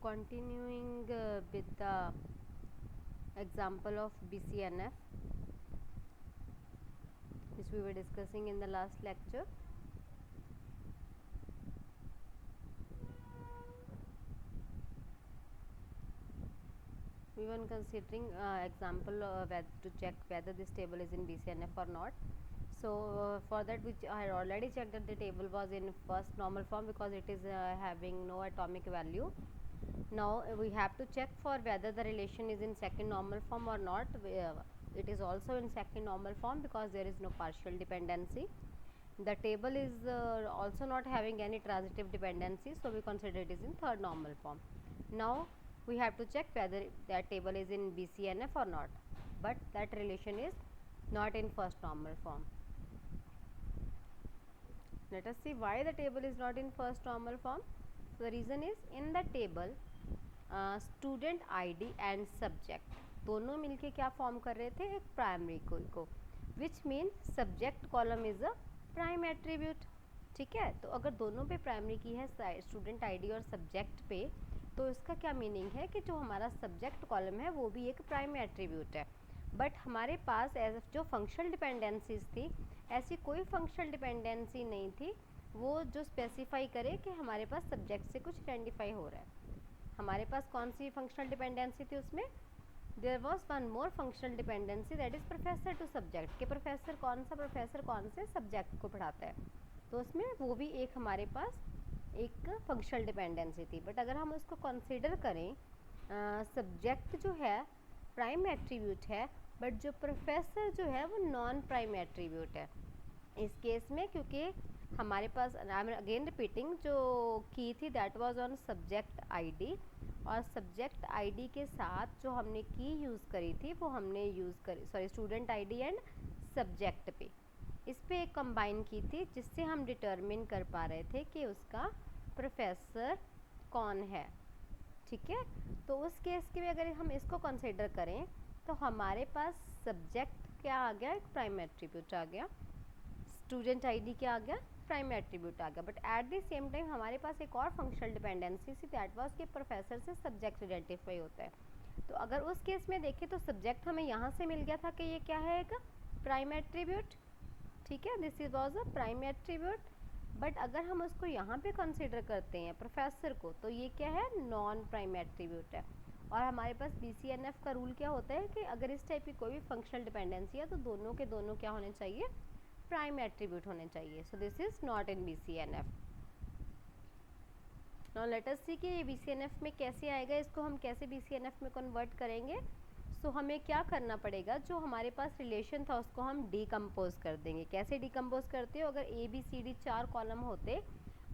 continuing with the example of BCNF, which we were discussing in the last lecture. We were considering example to check whether this table is in BCNF or not. So for that, which I had already checked that the table was in first normal form because it is having no atomic value. Now we have to check for whether the relation is in second normal form or not. It is also in second normal form because there is no partial dependency. The table is also not having any transitive dependency, so we consider it is in third normal form. Now we have to check whether that table is in BCNF or not, but that relation is not in first normal form. Let us see why the table is not in first normal form. So the reason is, in the table student ID and subject दोनों मिलके क्या form कर रहे थे, एक primary को, which mean subject column is a prime attribute. ठीक है, तो अगर दोनों पे प्राइमरी की है, स्टूडेंट आईडी और सब्जेक्ट पे, तो इसका क्या मीनिंग है कि जो हमारा सब्जेक्ट कॉलम है वो भी एक प्राइम एट्रीब्यूट है. बट हमारे पास एज जो फंक्शनल डिपेंडेंसीज थी, ऐसी कोई फंक्शनल डिपेंडेंसी नहीं थी वो जो स्पेसिफाई करे कि हमारे पास सब्जेक्ट से कुछ आइडेंटिफाई हो रहा है. हमारे पास कौन सी फंक्शनल डिपेंडेंसी थी, उसमें there was one more functional dependency, that is professor to subject. के प्रोफेसर कौन से सब्जेक्ट को पढ़ाता है, तो उसमें वो भी एक हमारे पास एक फंक्शनल डिपेंडेंसी थी. बट अगर हम उसको कंसिडर करें, सब्जेक्ट जो है प्राइम एट्रीब्यूट है, बट जो प्रोफेसर जो है वो नॉन प्राइम एट्रीब्यूट है. इस केस में क्योंकि हमारे पास, आई एम अगेन रिपीटिंग, जो की थी that was on subject ID, और सब्जेक्ट आईडी के साथ जो हमने की यूज़ करी थी वो हमने यूज़ करी स्टूडेंट आईडी एंड सब्जेक्ट पे, इस पे एक कंबाइन की थी जिससे हम डिटरमिन कर पा रहे थे कि उसका प्रोफेसर कौन है. ठीक है, तो उस केस के भी अगर हम इसको कंसिडर करें तो हमारे पास सब्जेक्ट क्या आ गया, एक प्राइम एट्रीब्यूट आ गया, स्टूडेंट आईडी क्या आ गया, प्राइम एट्रीब्यूट आ गया. But at the same time हमारे पास एक और फंक्शनल डिपेंडेंसी थी, दैट वाज कि प्रोफेसर से सब्जेक्ट आइडेंटिफाई होता है. तो अगर उस केस में देखें तो सब्जेक्ट हमें यहाँ से मिल गया था कि ये क्या है, एक प्राइम एट्रीब्यूट. ठीक है, this is was a prime attribute. But अगर हम उसको यहाँ पे कंसिडर करते हैं प्रोफेसर को, तो ये क्या है, नॉन प्राइम एट्रीब्यूट है. और हमारे पास BCNF का रूल क्या होता है कि अगर इस टाइप की कोई भी फंक्शनल डिपेंडेंसी है तो दोनों के दोनों क्या होने चाहिए, प्राइम एट्रीब्यूट होने चाहिए. So this is not in BCNF. Now let us see कि ये BCNF में कैसे आएगा, इसको हम कैसे BCNF में कन्वर्ट करेंगे. सो हमें क्या करना पड़ेगा, जो हमारे पास रिलेशन था उसको हम डीकम्पोज कर देंगे. कैसे डीकम्पोज करते हो, अगर ABCD 4 कॉलम होते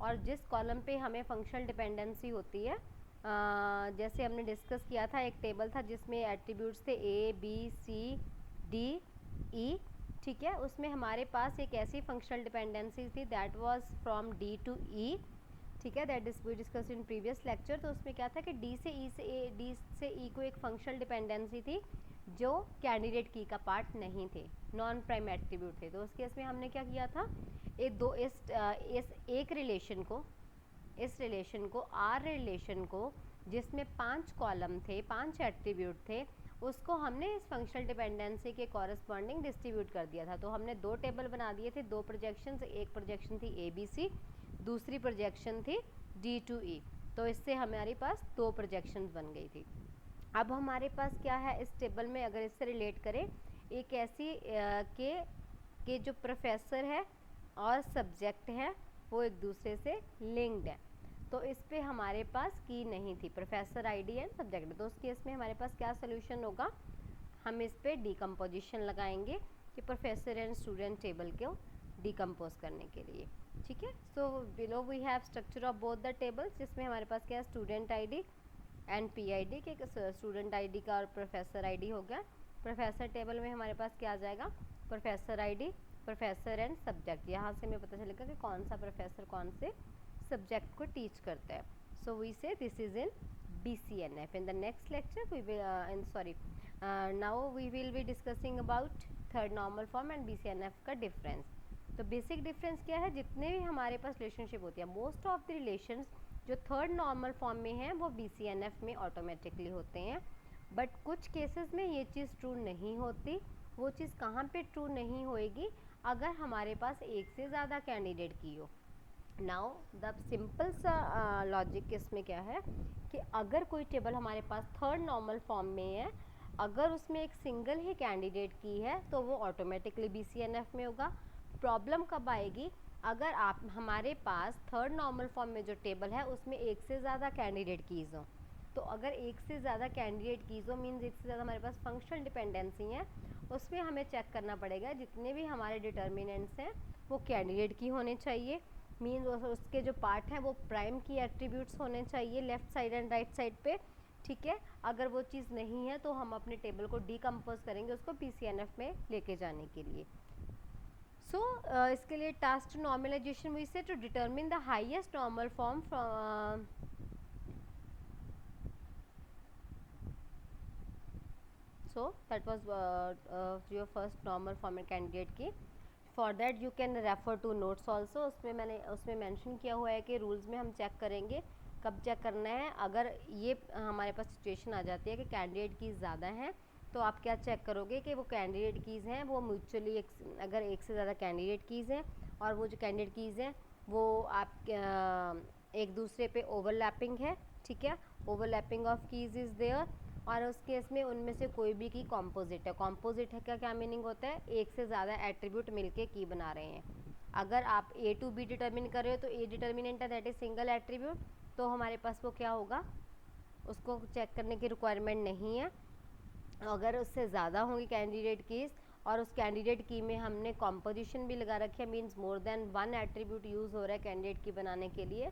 और जिस कॉलम पे हमें फंक्शनल डिपेंडेंसी होती है, जैसे हमने डिस्कस किया था, एक टेबल था जिसमें एट्रीब्यूट्स थे ABCDE. ठीक है, उसमें हमारे पास एक ऐसी फंक्शनल डिपेंडेंसी थी that was from D to E. ठीक है, that is we discuss in previous lecture. तो उसमें क्या था कि D से E को एक फंक्शनल डिपेंडेंसी थी जो कैंडिडेट की का पार्ट नहीं थे, नॉन प्राइम एट्रीब्यूट थे. तो उस केस में हमने क्या किया था, इस एक रिलेशन को, इस रिलेशन को, R रिलेशन को, जिसमें 5 कॉलम थे, 5 एट्रीब्यूट थे, उसको हमने इस फंक्शनल डिपेंडेंसी के कॉरस्पॉन्डिंग डिस्ट्रीब्यूट कर दिया था. तो हमने दो टेबल बना दिए थे, दो प्रोजेक्शंस. एक प्रोजेक्शन थी ABC, दूसरी प्रोजेक्शन थी D to E. तो इससे हमारे पास दो प्रोजेक्शंस बन गई थी. अब हमारे पास क्या है इस टेबल में, अगर इससे रिलेट करें, एक ऐसी के जो प्रोफेसर है और सब्जेक्ट है वो एक दूसरे से लिंक्ड है. तो इस पे हमारे पास की नहीं थी, प्रोफेसर आईडी एंड सब्जेक्ट. तो उस केस में हमारे पास क्या सोल्यूशन होगा, हम इस पे डीकम्पोजिशन लगाएंगे कि प्रोफेसर एंड स्टूडेंट टेबल को डीकम्पोज करने के लिए. ठीक है, so below we have structure of both the tables, जिसमें हमारे पास क्या है, स्टूडेंट आईडी एंड PID के स्टूडेंट आईडी का और प्रोफेसर आईडी हो गया. प्रोफेसर टेबल में हमारे पास क्या आ जाएगा, professor ID, professor and subject. यहाँ से हमें पता चलेगा कि कौन सा प्रोफेसर कौन से सब्जेक्ट को टीच करता है. So we say this is in BCNF. In the next lecture we will now we will be discussing about third normal form and BCNF का डिफरेंस. तो बेसिक डिफरेंस क्या है, जितने भी हमारे पास रिलेशनशिप होती है, मोस्ट ऑफ द रिलेशंस जो थर्ड नॉर्मल फॉर्म में है वो BCNF में ऑटोमेटिकली होते हैं। बट कुछ केसेस में ये चीज़ ट्रू नहीं होती। वो चीज़ कहाँ पे ट्रू नहीं होएगी, अगर हमारे पास एक से ज़्यादा कैंडिडेट की हो। नाउ द सिंपल सा लॉजिक इसमें क्या है कि अगर कोई टेबल हमारे पास थर्ड नॉर्मल फॉर्म में है, अगर उसमें एक सिंगल ही कैंडिडेट की है तो वो ऑटोमेटिकली BCNF में होगा। प्रॉब्लम कब आएगी, अगर आप हमारे पास थर्ड नॉर्मल फॉर्म में जो टेबल है उसमें एक से ज़्यादा कैंडिडेट कीज़ हो। तो अगर एक से ज़्यादा कैंडिडेट कीज़ हो मीन्स एक से ज़्यादा हमारे पास फंक्शनल डिपेंडेंसी है, उसमें हमें चेक करना पड़ेगा जितने भी हमारे डिटर्मिनेंट्स हैं वो कैंडिडेट की होने चाहिए। मीन्स उसके जो पार्ट हैं वो प्राइम की एट्रीब्यूट्स होने चाहिए left side and right side पे, ठीक है। अगर वो चीज़ नहीं है तो हम अपने टेबल को डीकम्पोज करेंगे उसको BCNF में लेके जाने के लिए। सो इसके लिए task normalisation we say to determine the highest normal form from so that was your first normal form candidate की। For that you can refer to notes also. उसमें मेंशन किया हुआ है कि रूल्स में हम चेक करेंगे कब चेक करना है। अगर ये हमारे पास सिचुएशन आ जाती है कि कैंडिडेट कीज़ ज़्यादा हैं तो आप क्या चेक करोगे कि वो कैंडिडेट कीज़ हैं वो म्यूचुअली अगर एक से ज़्यादा कैंडिडेट कीज़ हैं और वो जो कैंडिडेट कीज़ हैं वो आप एक दूसरे पे ओवरलैपिंग है, ठीक है, overlapping of keys is there. और उस केस में उनमें से कोई भी की कॉम्पोजिट है। कॉम्पोजिट है क्या मीनिंग होता है, एक से ज़्यादा एट्रीब्यूट मिलके की बना रहे हैं। अगर आप A to B डिटर्मिन कर रहे हो तो A डिटर्मिनेंट है दैट इज सिंगल एट्रीब्यूट, तो हमारे पास वो क्या होगा, उसको चेक करने की रिक्वायरमेंट नहीं है। अगर उससे ज़्यादा होंगी कैंडिडेट कीज़ और उस कैंडिडेट की में हमने कॉम्पोजिशन भी लगा रखी है means more than one attribute use हो रहा है कैंडिडेट की बनाने के लिए,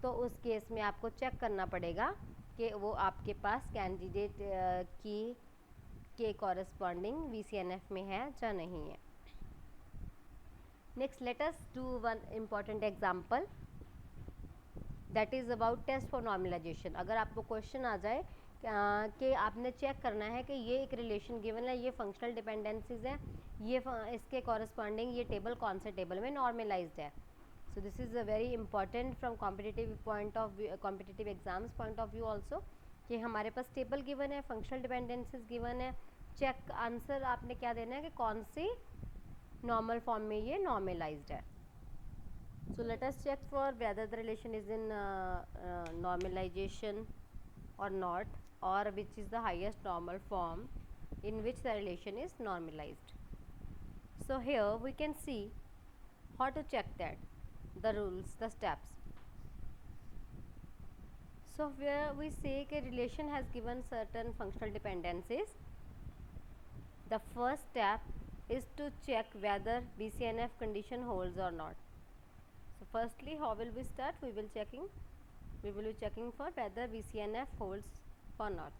तो उस केस में आपको चेक करना पड़ेगा कि वो आपके पास कैंडिडेट की के कॉरेस्पॉन्डिंग BCNF में है या नहीं है। Next let us do one important example that is about test for normalisation. अगर आपको क्वेश्चन आ जाए कि आपने चेक करना है कि ये एक रिलेशन गिवन है, ये फंक्शनल डिपेंडेंसीज हैं, ये इसके कॉरेस्पॉन्डिंग ये टेबल कौन से टेबल में नॉर्मलाइज्ड है। So this is a very important from competitive point of view, competitive exams point of view also, कि हमारे पास टेबल गिवन है, फंक्शनल डिपेंडेंसीज गिवन है, चेक आंसर आपने क्या देना है कि कौन सी नॉर्मल फॉर्म में ये नॉर्मलाइज्ड है। So let us check for whether the relation is in normalisation और नॉट, और which is the highest normal form in which the relation is normalized. So here we can see how to check that, the rules, the steps. So where we say a relation has given certain functional dependencies, the first step is to check whether BCNF condition holds or not. So firstly, how will we start? We will be checking for whether BCNF holds or not.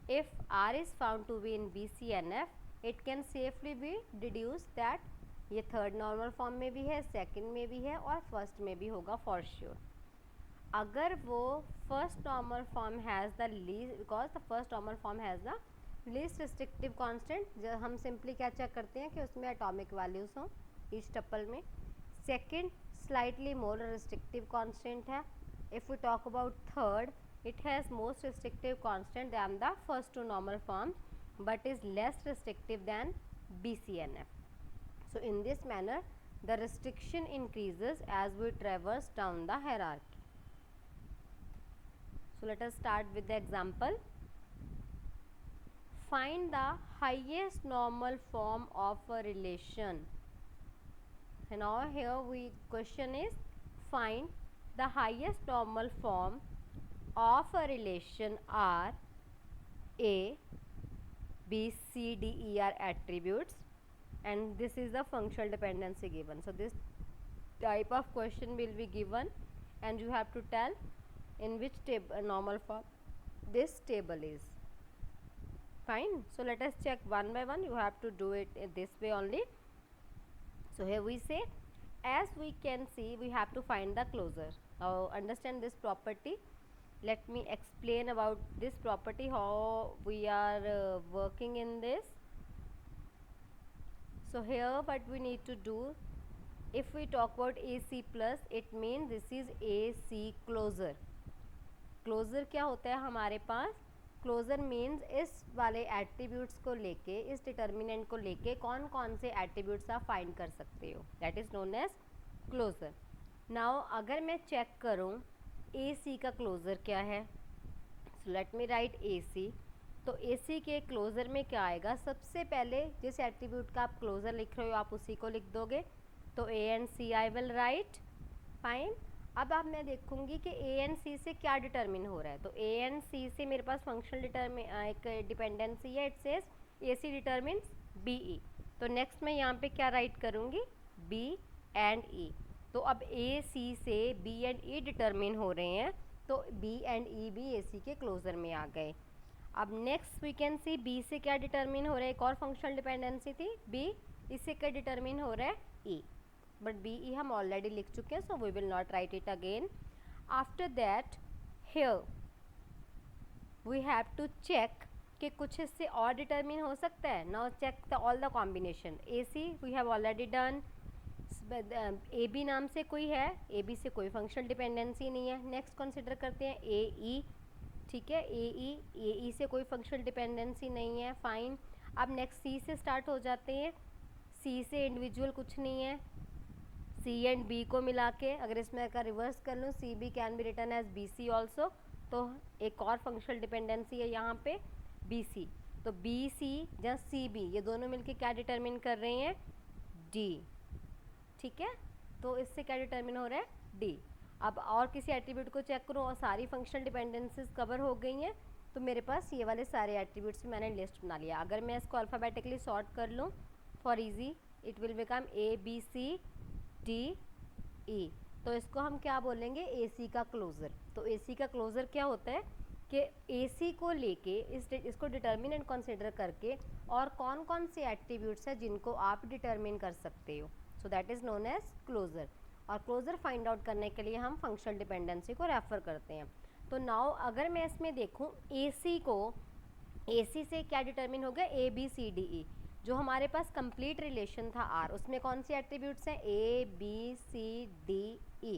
If R is found to be in BCNF, it can safely be deduced that ये third normal form में भी है, second में भी है और first में भी होगा फॉर श्योर। अगर वो first normal form has the least, because the first normal form has the least restrictive constant, जो हम सिंपली क्या चेक करते हैं कि उसमें एटॉमिक वैल्यूज़ हों ईच टप्पल में। Second slightly more restrictive constant है। If we talk about third, it has most restrictive constant than the first two normal forms but is less restrictive than BCNF. So in this manner the restriction increases as we traverse down the hierarchy. So let us start with the example. Find the highest normal form of a relation. And now here question is find the highest normal form of a relation are A, B, C, D, E are attributes and this is the functional dependency given. So this type of question will be given and you have to tell in which table normal form this table is. Fine. So let us check one by one. You have to do it in this way only. So here we say, as we can see, we have to find the closure. Now understand this property. Let me explain about this property, how we are working in this. So here what we need to do, If we talk about AC plus, it means this is AC closer. Closer क्या होता है हमारे पास? Closer means इस वाले attributes को लेके, इस determinant को लेके कौन कौन से attributes आप find कर सकते हो, that is known as closer. Now अगर मैं check करूँ AC का closer क्या है, so let me write AC. तो AC के क्लोज़र में क्या आएगा? सबसे पहले जिस एट्रीब्यूट का आप क्लोज़र लिख रहे हो आप उसी को लिख दोगे, तो A and C I will write. Fine. अब आप मैं देखूंगी कि A एंड C से क्या डिटरमिन हो रहा है. तो A एंड C से मेरे पास फंक्शनल एक डिपेंडेंसी है. It says AC determines BE. तो नेक्स्ट मैं यहाँ पे क्या राइट करूँगी? B and E. तो अब AC से B एंड E डिटरमिन हो रहे हैं, तो B एंड E भी AC के क्लोज़र में आ गए. अब next we can see B से क्या डिटरमिन हो रहा है. एक और फंक्शनल डिपेंडेंसी थी बी, इससे क्या डिटरमिन हो रहा है? ई. बट बी ई हम ऑलरेडी लिख चुके हैं, so we will not write it again. After that here we have to check कि कुछ इससे और डिटरमिन हो सकता है. Now check the all the combination. A C we have already done. A B नाम से कोई है, ए बी से कोई फंक्शनल डिपेंडेंसी नहीं है. नेक्स्ट कंसिडर करते हैं ए ई. ठीक है, ए ई से कोई फंक्शनल डिपेंडेंसी नहीं है. फाइन. अब नेक्स्ट सी से स्टार्ट हो जाते हैं. सी से इंडिविजुअल कुछ नहीं है. सी एंड बी को मिला के अगर इसमें का रिवर्स कर लूँ, C B can be written as B C also. तो एक और फंक्शनल डिपेंडेंसी है यहाँ पे बी सी. तो बी सी या सी बी ये दोनों मिलके क्या डिटरमिन कर रहे हैं? डी. ठीक है, तो इससे क्या डिटरमिन हो रहा है? डी. अब और किसी एट्रीब्यूट को चेक करूँ और सारी फंक्शनल डिपेंडेंसीज कवर हो गई हैं, तो मेरे पास ये वाले सारे एट्रीब्यूट्स मैंने लिस्ट बना लिया. अगर मैं इसको अल्फ़ाबेटिकली सॉर्ट कर लूँ for easy, it will become A B C D E. तो इसको हम क्या बोलेंगे? ए सी का क्लोज़र. तो ए सी का क्लोज़र क्या होता है कि ए सी को लेके इसको डिटर्मिनेंट कंसिडर करके और कौन कौन से एट्रीब्यूट्स हैं जिनको आप डिटर्मिन कर सकते हो. So that is known as closure. और क्लोज़र फाइंड आउट करने के लिए हम फंक्शनल डिपेंडेंसी को रेफ़र करते हैं. तो नाउ अगर मैं इसमें देखूं AC को, AC से क्या डिटरमिन हो गया? A B C D E. जो हमारे पास कंप्लीट रिलेशन था R, उसमें कौन से एट्रीब्यूट्स हैं? A B C D E.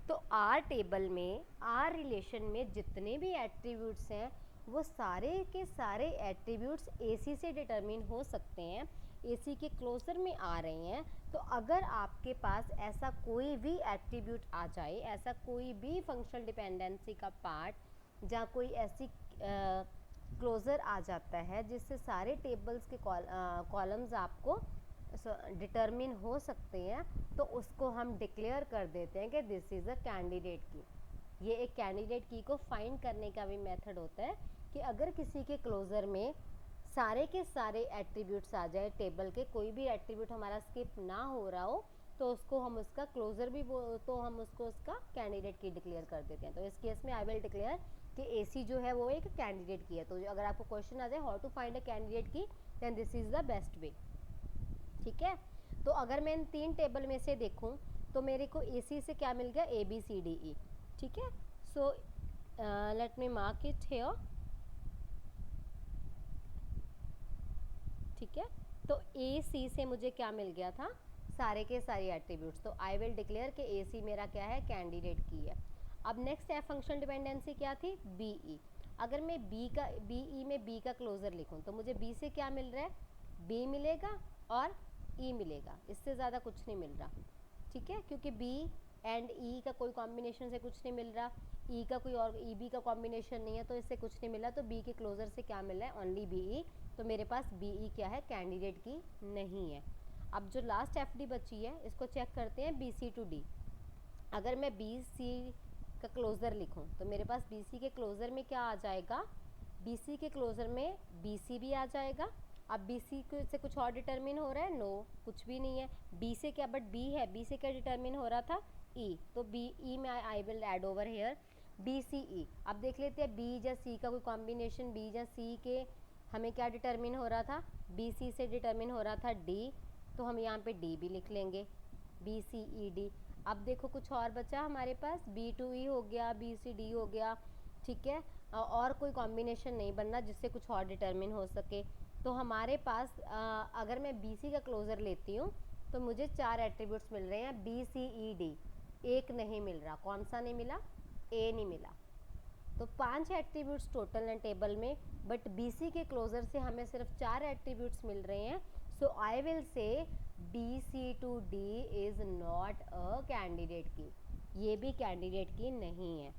तो R टेबल में, R रिलेशन में जितने भी एट्रीब्यूट्स हैं वो सारे के सारे एट्रीब्यूट्स AC से डिटरमिन हो सकते हैं, AC के क्लोज़र में आ रहे हैं. तो अगर आपके पास ऐसा कोई भी एट्रीब्यूट आ जाए, ऐसा कोई भी फंक्शनल डिपेंडेंसी का पार्ट जहाँ कोई ऐसी क्लोज़र आ जाता है जिससे सारे टेबल्स के कॉलम्स आपको डिटरमिन हो सकते हैं, तो उसको हम डिक्लेयर कर देते हैं कि this is a candidate key. ये एक कैंडिडेट की को फाइंड करने का भी मेथड होता है कि अगर किसी के क्लोज़र में सारे के सारे एट्रीब्यूट्स आ जाए, टेबल के कोई भी एट्रीब्यूट हमारा स्किप ना हो रहा हो, तो उसको हम उसका क्लोज़र भी तो हम उसको उसका कैंडिडेट की डिक्लेयर कर देते हैं. तो इस केस में आई विल डिक्लेयर कि AC जो है वो एक कैंडिडेट की है. तो अगर आपको क्वेश्चन आ जाए how to find a candidate key, then this is the best way. ठीक है, तो अगर मैं इन 3 टेबल में से देखूं तो मेरे को AC से क्या मिल गया? A B C D E. ठीक है, so let me mark it here. ठीक है, तो AC से मुझे क्या मिल गया था? सारे के सारे एट्रीब्यूट्स. तो आई विल डिक्लेयर कि AC मेरा क्या है? कैंडिडेट की है. अब नेक्स्ट है फंक्शनल डिपेंडेंसी क्या थी? BE. अगर मैं BE में B का क्लोज़र लिखूं तो मुझे B से क्या मिल रहा है? B मिलेगा और E मिलेगा, इससे ज़्यादा कुछ नहीं मिल रहा. ठीक है, क्योंकि B एंड E का कोई कॉम्बिनेशन से कुछ नहीं मिल रहा, E का कोई और EB का कॉम्बिनेशन नहीं है, तो इससे कुछ नहीं मिला. तो B के क्लोज़र से क्या मिल रहा है? Only BE. तो मेरे पास BE क्या है? कैंडिडेट की नहीं है. अब जो लास्ट FD बची है इसको चेक करते हैं BC टू D. अगर मैं BC का क्लोज़र लिखूं तो मेरे पास BC के क्लोज़र में क्या आ जाएगा? BC के क्लोज़र में BC भी आ जाएगा. अब BC से कुछ और डिटरमिन हो रहा है? नो, कुछ भी नहीं है. B से क्या? बट B है. B से क्या डिटरमिन हो रहा था? E. तो BE में I will add over here BCE. अब देख लेते हैं B या C का कोई कॉम्बिनेशन. B या C के हमें क्या डिटरमिन हो रहा था? BC से डिटरमिन हो रहा था D. तो हम यहाँ पे D भी लिख लेंगे, BCED. अब देखो कुछ और बचा हमारे पास, B2E हो गया, BCD हो गया. ठीक है, और कोई कॉम्बिनेशन नहीं बनना जिससे कुछ और डिटरमिन हो सके. तो हमारे पास अगर मैं BC का क्लोज़र लेती हूँ तो मुझे 4 एट्रीब्यूट्स मिल रहे हैं बी सी ई डी, एक नहीं मिल रहा। कौन सा नहीं मिला? ए नहीं मिला। तो 5 एट्रीब्यूट्स टोटल हैं टेबल में, बट बी सी के क्लोजर से हमें सिर्फ 4 एट्रीब्यूट्स मिल रहे हैं। So I will say B C to D is not a candidate key, ये भी कैंडिडेट की नहीं है।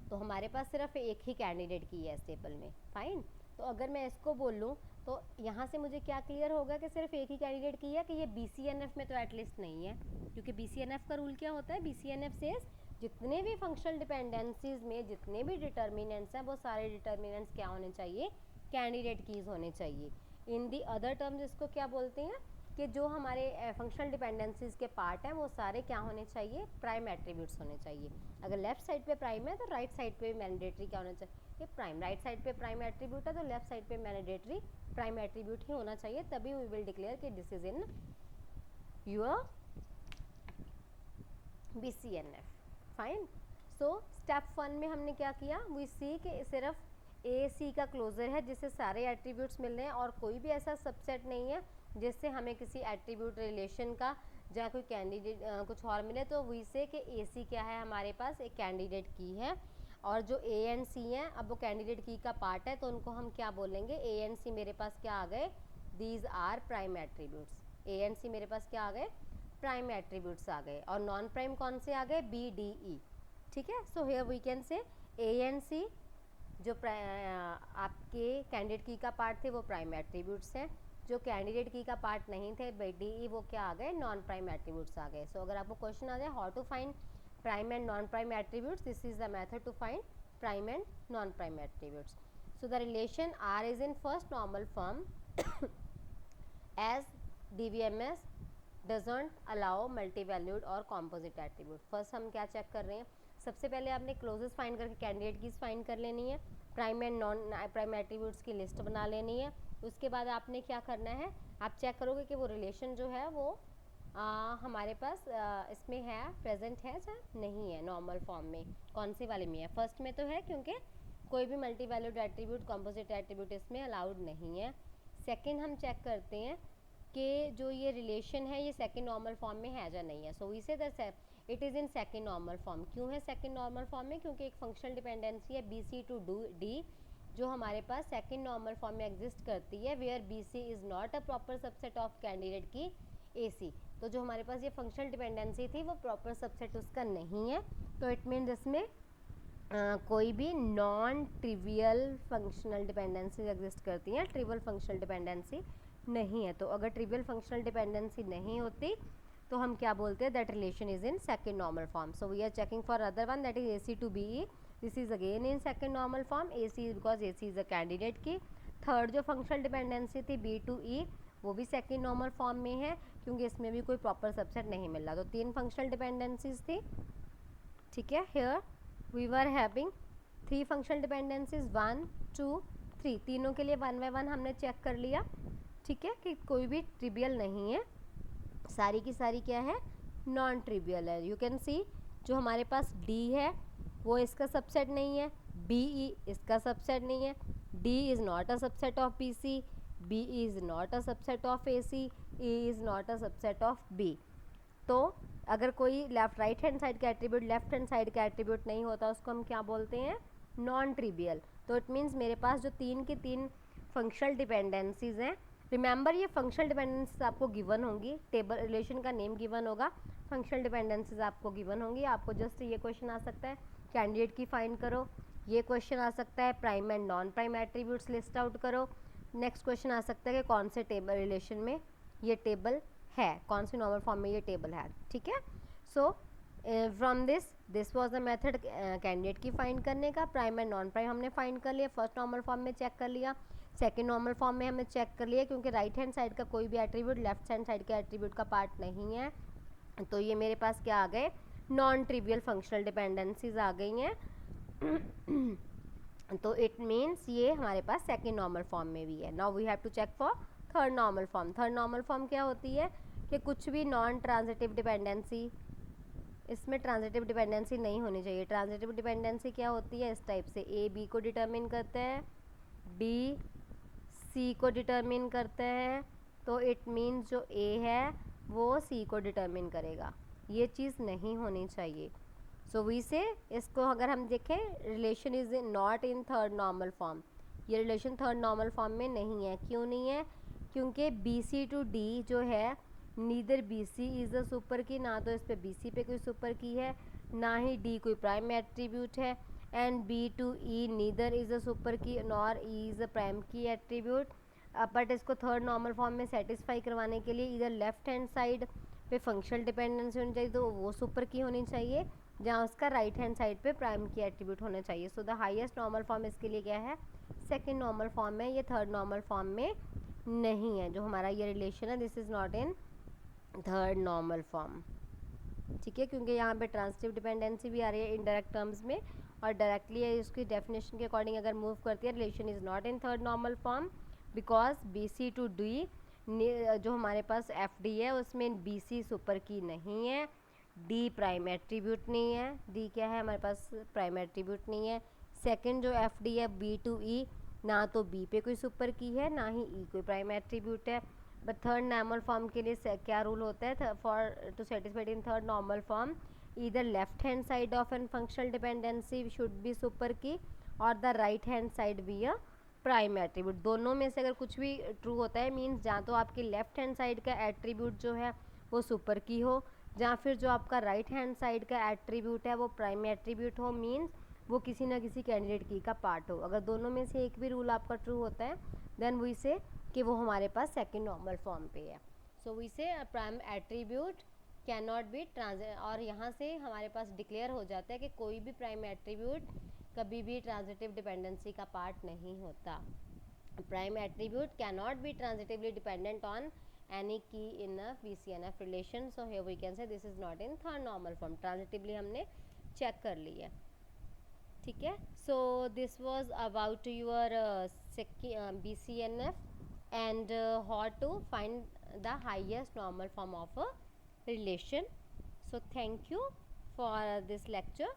तो हमारे पास सिर्फ एक ही कैंडिडेट की है इस टेबल में। फाइन। तो अगर मैं इसको बोल लूँ तो यहाँ से मुझे क्या क्लियर होगा कि सिर्फ एक ही कैंडिडेट की है, कि ये BCNF में तो एटलीस्ट नहीं है, क्योंकि BCNF का रूल क्या होता है? BCNF से जितने भी फंक्शनल डिपेंडेंसीज में जितने भी डिटर्मिनेंट्स हैं वो सारे डिटर्मिनेंट्स क्या होने चाहिए? कैंडिडेट कीज होने चाहिए। इन दी अदर टर्म्स इसको क्या बोलते हैं कि जो हमारे फंक्शनल डिपेंडेंसीज के पार्ट हैं वो सारे क्या होने चाहिए? प्राइम एट्रीब्यूट्स होने चाहिए। अगर लेफ्ट साइड पे प्राइम है तो राइट साइड पे मैंडेटरी क्या होना चाहिए? प्राइम। राइट साइड पे प्राइम एट्रीब्यूट है तो लेफ्ट साइड पे मैंडेटरी प्राइम एट्रीब्यूट ही होना चाहिए, तभी वी विल डिक्लेयर कि this is in your BCNF। Fine. So step 1 में हमने क्या किया? वी सी कि सिर्फ AC का क्लोजर है जिससे सारे एट्रीब्यूट्स मिल रहे हैं और कोई भी ऐसा सबसेट नहीं है जिससे हमें किसी एट्रीब्यूट रिलेशन का या कोई कैंडिडेट कुछ और मिले। तो वी से कि AC क्या है? हमारे पास एक कैंडिडेट की है, और जो A एंड C हैं अब वो कैंडिडेट की का पार्ट है, तो उनको हम क्या बोलेंगे? A एंड C मेरे पास क्या आ गए? These are prime attributes. A and C मेरे पास क्या आ गए? प्राइम एट्रीब्यूट्स आ गए। और नॉन प्राइम कौन से आ गए? B D E। ठीक है। So here we can say A and C जो आपके कैंडिडेट की का पार्ट थे वो प्राइम एट्रीब्यूट्स हैं, जो कैंडिडेट की का पार्ट नहीं थे BDE वो क्या आ गए? नॉन प्राइम एट्रीब्यूट्स आ गए। सो अगर आपको क्वेश्चन आ जाए how to find prime and non prime attributes, this is the method to find prime and non prime attributes. So the relation R is in first normal form as DBMS doesn't allow multi-valued और composite attribute। First हम क्या check कर रहे हैं? सबसे पहले आपने closes find करके कैंडिडेट कीज फाइंड कर लेनी है, prime and non prime attributes की लिस्ट बना लेनी है। उसके बाद आपने क्या करना है? आप चेक करोगे कि वो रिलेशन जो है वो हमारे पास इसमें है, प्रेजेंट है या नहीं है नॉर्मल फॉर्म में। कौन से वाले में है? फर्स्ट में तो है, क्योंकि कोई भी multi valued attribute composite attribute इसमें अलाउड नहीं है। सेकंड हम चेक करते हैं कि जो ये रिलेशन है ये सेकंड नॉर्मल फॉर्म में है या नहीं है। So we say that it is in second normal form. क्यों है सेकंड नॉर्मल फॉर्म में? क्योंकि एक फंक्शनल डिपेंडेंसी है BC टू D जो हमारे पास सेकंड नॉर्मल फॉर्म में एग्जिस्ट करती है, where BC is not a proper subset of candidate key AC। तो जो हमारे पास ये फंक्शनल डिपेंडेंसी थी वो प्रॉपर सबसेट उसका नहीं है। तो इट मीन्स इसमें कोई भी non trivial functional dependency exist करती हैं, ट्रिवियल फंक्शनल डिपेंडेंसी नहीं है। तो अगर ट्रिवियल फंक्शनल डिपेंडेंसी नहीं होती तो हम क्या बोलते हैं? That relation is in second normal form. So we are checking for other one that is AC to BE। This is again in second normal form. AC because AC is a candidate key. Third जो functional dependency थी B to E वो भी second normal form में है, क्योंकि इसमें भी कोई प्रॉपर सबसेट नहीं मिल रहा। तो 3 फंक्शनल डिपेंडेंसीज थी। ठीक है। Here we were having 3 functional dependencies 1 2 3, तीनों के लिए 1 बाय 1 हमने चेक कर लिया। ठीक है, कि कोई भी ट्रिवियल नहीं है, सारी की सारी क्या है? नॉन ट्रिवियल है। यू कैन सी जो हमारे पास D है वो इसका सबसेट नहीं है, BE इसका सबसेट नहीं है, D is not a subset of BC, BE is not a subset of AC, E is not a subset of B। तो अगर कोई लेफ्ट राइट हैंड साइड का एट्रीब्यूट लेफ्ट हैंड साइड का attribute नहीं होता उसको हम क्या बोलते हैं? Non trivial. तो इट मीन्स मेरे पास जो 3 की 3 फंक्शनल डिपेंडेंसीज हैं, रिमेंबर ये फंक्शनल डिपेंडेंसीज आपको गिवन होंगी, टेबल रिलेशन का नेम गिवन होगा, फंक्शनल डिपेंडेंसीज आपको गिवन होंगी। आपको जस्ट ये क्वेश्चन आ सकता है कैंडिडेट की फाइंड करो, ये क्वेश्चन आ सकता है prime and non prime attributes list out करो, नेक्स्ट क्वेश्चन आ सकता है कि कौन से टेबल रिलेशन में ये टेबल है, कौन सी नॉर्मल फॉर्म में ये टेबल है। ठीक है। So from this was the method candidate की फाइंड करने का। प्राइम एंड नॉन प्राइम हमने फाइंड कर लिया, फर्स्ट नॉर्मल फॉर्म में चेक कर लिया, सेकंड नॉर्मल फॉर्म में हमने चेक कर लिया, क्योंकि राइट हैंड साइड का कोई भी एट्रीब्यूट लेफ्ट हैंड साइड के एट्रीब्यूट का पार्ट नहीं है। तो ये मेरे पास क्या आ गए? नॉन ट्रिवियल फंक्शनल डिपेंडेंसीज आ गई हैं। तो इट मीन्स ये हमारे पास सेकंड नॉर्मल फॉर्म में भी है। Now we have to check for third normal form. Third normal form क्या होती है? कि कुछ भी नॉन ट्रांजिटिव डिपेंडेंसी, इसमें ट्रांजिटिव डिपेंडेंसी नहीं होनी चाहिए। ट्रांजिटिव डिपेंडेंसी क्या होती है? इस टाइप से A B को डिटरमिन करते हैं, D C को डिटरमिन करते हैं। तो इट मीन्स जो A है वो सी को डिटरमिन करेगा, ये चीज़ नहीं होनी चाहिए। सो वी से इसको अगर हम देखें, relation is not in third normal form, ये रिलेशन थर्ड नॉर्मल फॉर्म में नहीं है। क्यों नहीं है? क्योंकि बी सी टू डी जो है, neither B C is a super key, ना तो इस पर बी सी पे कोई सुपर की है, ना ही डी कोई प्राइम एट्रीब्यूट है, and B to E neither is a super key nor E is a prime key attribute. But इसको थर्ड नॉर्मल फॉर्म में सेटिस्फाई करवाने के लिए इधर लेफ्ट हैंड साइड पे फंक्शनल डिपेंडेंसी होनी चाहिए, तो वो सुपर की होनी चाहिए, जहाँ उसका राइट हैंड साइड पे प्राइम की एट्रीब्यूट होना चाहिए। So the highest normal form इसके लिए क्या है? सेकंड नॉर्मल फॉर्म है, ये थर्ड नॉर्मल फॉर्म में नहीं है। जो हमारा ये रिलेशन है, this is not in third normal form, ठीक है, क्योंकि यहाँ पे ट्रांसिटिव डिपेंडेंसी भी आ रही है इनडायरेक्ट टर्म्स में, और डायरेक्टली उसकी डेफिनेशन के अकॉर्डिंग अगर मूव करती है, relation is not in third normal form because B C to D, जो हमारे पास एफ डी है उसमें बी सी सुपर की नहीं है, डी प्राइम एट्रीब्यूट नहीं है, डी क्या है हमारे पास? प्राइम एट्रीब्यूट नहीं है। सेकंड जो एफ डी है बी टू ई, ना तो बी पे कोई सुपर की है, ना ही ई कोई प्राइम एट्रीब्यूट है। बट थर्ड नॉर्मल फॉर्म के लिए क्या रूल होता है? For to satisfied in third normal form, either left hand side of an functional dependency should be super key और the right hand side be a prime attribute। दोनों में से अगर कुछ भी ट्रू होता है, मीन्स जहाँ तो आपकी लेफ्ट हैंड साइड का एट्रीब्यूट जो है वो सुपर की हो, जहाँ फिर जो आपका राइट हैंड साइड का एट्रीब्यूट है वो प्राइम एट्रीब्यूट हो, मीन्स वो किसी ना किसी कैंडिडेट की का पार्ट हो। अगर दोनों में से एक भी रूल आपका ट्रू होता है, देन वी से कि वो हमारे पास सेकेंड नॉर्मल फॉर्म पे है। सो वी से prime attribute can not B और यहाँ से हमारे पास डिक्लेयर हो जाता है कि कोई भी प्राइम एट्रीब्यूट कभी भी ट्रांजिटिव डिपेंडेंसी का पार्ट नहीं होता। Prime attribute can not be transitively dependent on any key in a VCNF relation. So here we can say this is not in third normal form, transitively हमने check कर ली है, ठीक है। So this was about your BCNF and how to find the highest normal form of a relation. So thank you for this lecture,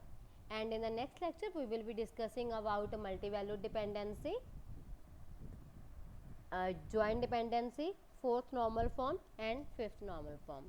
and in the next lecture we will be discussing about multi-valued dependency, joint dependency, fourth normal form and fifth normal form.